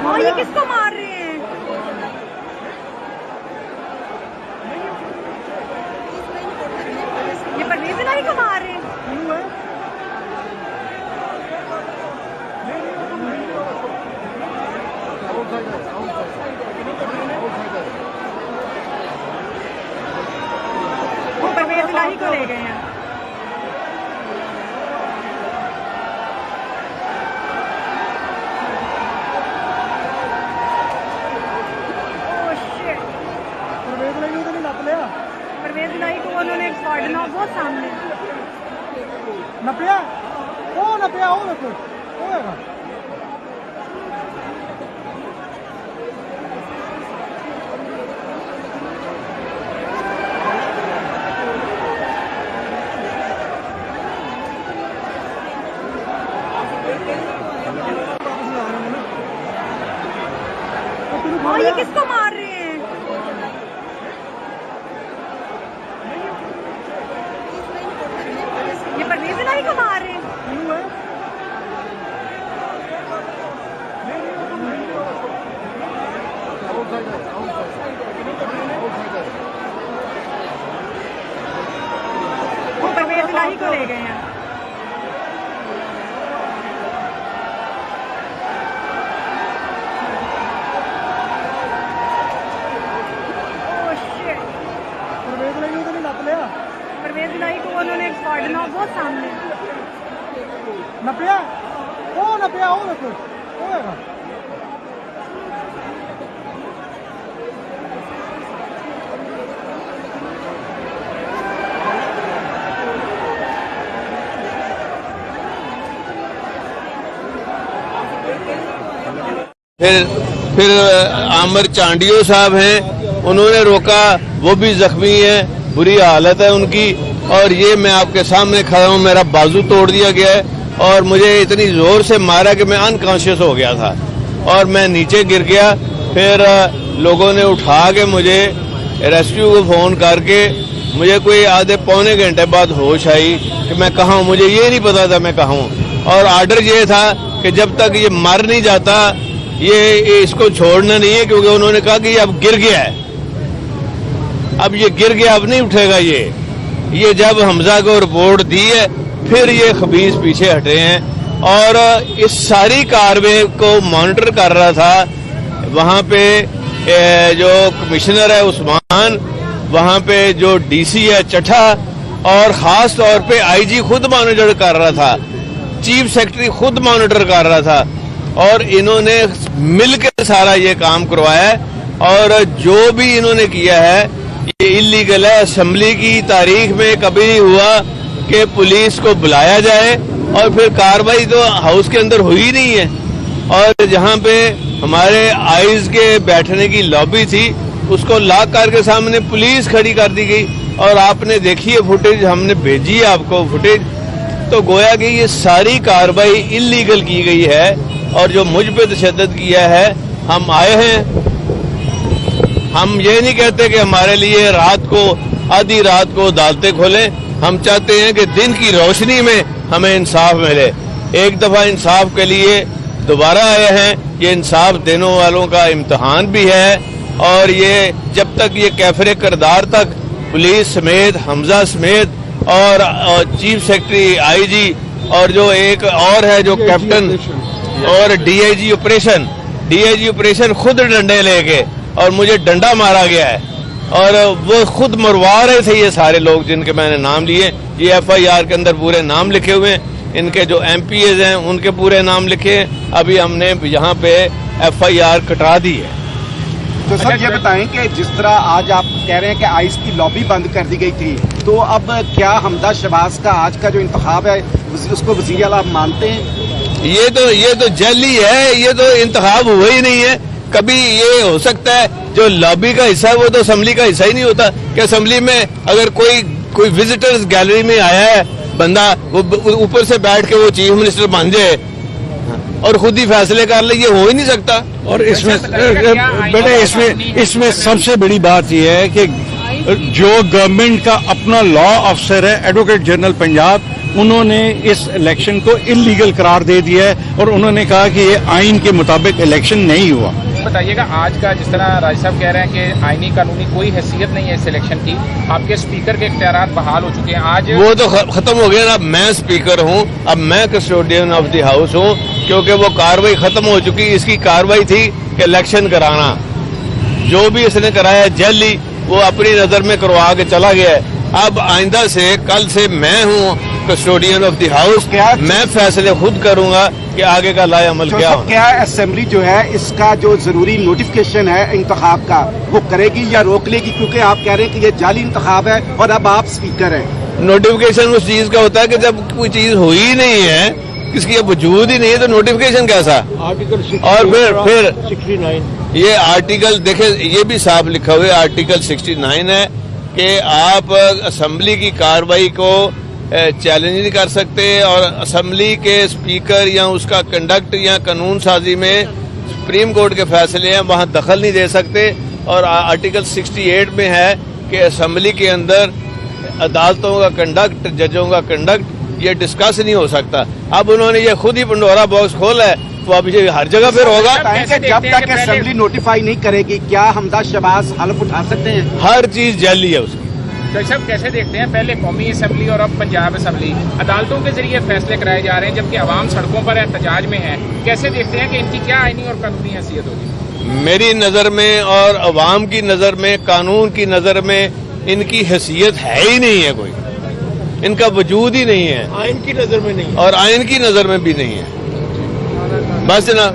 हाँ, ये किसको मार रहे हैं? ये परवेज इलाही को मार रहे हैं। वो परवेज इलाही को ले गए हैं। परवेज इलाही को उन्होंने गार्डन ऑफ वो सामने नपिया वो देखो वो है हाँ, ये किसको मार रहे हैं? ये परवेज इलाही को मार रहे हैं। वो परवेज इलाही को ले गए हैं। परवेज इलाही को उन्होंने गार्डन ऑफ वो सामने नपिया वो देखो वो है फिर आमिर चांडियो साहब हैं, उन्होंने रोका, वो भी जख्मी है, बुरी हालत है उनकी। और ये मैं आपके सामने खड़ा हूँ, मेरा बाजू तोड़ दिया गया है और मुझे इतनी जोर से मारा कि मैं अनकॉन्शियस हो गया था और मैं नीचे गिर गया। फिर लोगों ने उठा के मुझे रेस्क्यू को फोन करके मुझे कोई आधे पौने घंटे बाद होश आई कि मैं कहाँ हूँ। मुझे ये नहीं पता था मैं कहाँ हूँ और आर्डर ये था कि जब तक ये मर नहीं जाता ये इसको छोड़ना नहीं है, क्योंकि उन्होंने कहा कि ये अब गिर गया है, अब ये गिर गया, अब नहीं उठेगा। ये जब हमजा को रिपोर्ट दी है फिर ये खबीज पीछे हटे हैं और इस सारी कार्रवाई को मॉनिटर कर रहा था। वहां पे जो कमिश्नर है उस्मान, वहां पे जो डीसी है चट्ठा और खास तौर पे आईजी खुद मॉनिटर कर रहा था, चीफ सेक्रेटरी खुद मॉनिटर कर रहा था और इन्होंने मिलकर सारा ये काम करवाया है। और जो भी इन्होंने किया है ये इलीगल है। असेंबली की तारीख में कभी नहीं हुआ कि पुलिस को बुलाया जाए और फिर कार्रवाई तो हाउस के अंदर हुई नहीं है। और जहां पे हमारे आइज के बैठने की लॉबी थी उसको लॉक करके सामने पुलिस खड़ी कर दी गई और आपने देखी है फुटेज, हमने भेजी है आपको फुटेज। तो गोया कि ये सारी कार्रवाई इलीगल की गई है और जो मुझ पे तशद्दुद किया है। हम आए हैं, हम ये नहीं कहते कि हमारे लिए रात को आधी रात को अदालतें खोलें, हम चाहते हैं कि दिन की रोशनी में हमें इंसाफ मिले। एक दफा इंसाफ के लिए दोबारा आए हैं, ये इंसाफ देने वालों का इम्तिहान भी है और ये जब तक ये कैफरे किरदार तक पुलिस समेत, हमजा समेत और चीफ सेक्रेटरी आईजी और जो एक और है जो कैप्टन और डीआईजी ऑपरेशन खुद डंडे लेके और मुझे डंडा मारा गया है और वो खुद मरवा रहे थे। ये सारे लोग जिनके मैंने नाम लिए, ये एफआईआर के अंदर पूरे नाम लिखे हुए हैं, इनके जो एमपीएज हैं उनके पूरे नाम लिखे हैं। अभी हमने यहाँ पे एफआईआर कटा दी है। तो सर ये बताएं कि जिस तरह आज आप कह रहे हैं कि आइस की लॉबी बंद कर दी गई थी, तो अब क्या हमजा शहबाज का आज का जो इंतखाब है उसको वज़ीर आला आप मानते हैं? ये तो जल्दी है, ये तो इंतखाब हुआ ही नहीं है। कभी ये हो सकता है जो लॉबी का हिस्सा है वो तो असेंबली का हिस्सा ही नहीं होता कि असेंबली में अगर कोई विजिटर्स गैलरी में आया है बंदा, वो ऊपर से बैठ के वो चीफ मिनिस्टर बन जाए और खुद ही फैसले कर ले, ये हो ही नहीं सकता। और इसमें बेटे इसमें सबसे बड़ी बात यह है कि जो गवर्नमेंट का अपना लॉ अफसर है एडवोकेट जनरल पंजाब, उन्होंने इस इलेक्शन को इलीगल करार दे दिया है और उन्होंने कहा कि ये आइन के मुताबिक इलेक्शन नहीं हुआ। बताइएगा, आज का जिस तरह राज साहब कह रहे हैं कि आईनी कानूनी कोई हैसियत नहीं है इस इलेक्शन की, आपके स्पीकर के इख्तियारात बहाल हो चुके हैं आज। वो तो खत्म हो गया ना, अब मैं स्पीकर हूँ, अब मैं कस्टोडियन ऑफ द हाउस हूँ, क्योंकि वो कार्रवाई खत्म हो चुकी। इसकी कार्रवाई थी कि इलेक्शन कराना, जो भी इसने कराया जल्दी वो अपनी नजर में करवा के चला गया है। अब आइंदा से कल से मैं हूँ कस्टोडियन ऑफ द हाउस, मैं फैसले खुद करूंगा कि आगे का लाए अमल क्या हो। क्या असेंबली जो है इसका जो जरूरी नोटिफिकेशन है इंतखाब का वो करेगी या रोक लेगी, क्योंकि आप कह रहे हैं कि ये जाली इंतखाब है और अब आप स्पीकर हैं। नोटिफिकेशन उस चीज का होता है कि जब कोई चीज हुई ही नहीं है, किसकी वजूद ही नहीं है, तो नोटिफिकेशन कैसा। और फिर 69 ये आर्टिकल देखे, ये भी साफ लिखा हुआ है, आर्टिकल 69 है कि आप असेंबली की कार्रवाई को चैलेंज नहीं कर सकते और असेंबली के स्पीकर या उसका कंडक्ट या कानून साजी में सुप्रीम कोर्ट के फैसले हैं वहां दखल नहीं दे सकते। और आर्टिकल 68 में है कि असेंबली के अंदर अदालतों का कंडक्ट, जजों का कंडक्ट ये डिस्कस नहीं हो सकता। अब उन्होंने ये खुद ही पंडोरा बॉक्स खोला है, तो अब ये हर जगह फिर होगा। जब तक असेंबली नोटिफाई नहीं करेगी, क्या हमदा शहबाज हल्फ उठा सकते हैं? हर चीज जैली है उसकी। डॉक्टर साहब कैसे देखते हैं, पहले कौमी असेंबली और अब पंजाब असेंबली, अदालतों के जरिए फैसले कराए जा रहे हैं जबकि अवाम सड़कों पर एहतजाज में है, कैसे देखते हैं कि इनकी क्या आईनी और कानूनी हैसियत होगी? मेरी नजर में और अवाम की नजर में, कानून की नजर में इनकी हैसियत है ही नहीं है, कोई इनका वजूद ही नहीं है, आइन की नजर में नहीं और आइन की नजर में भी नहीं है। बस ना।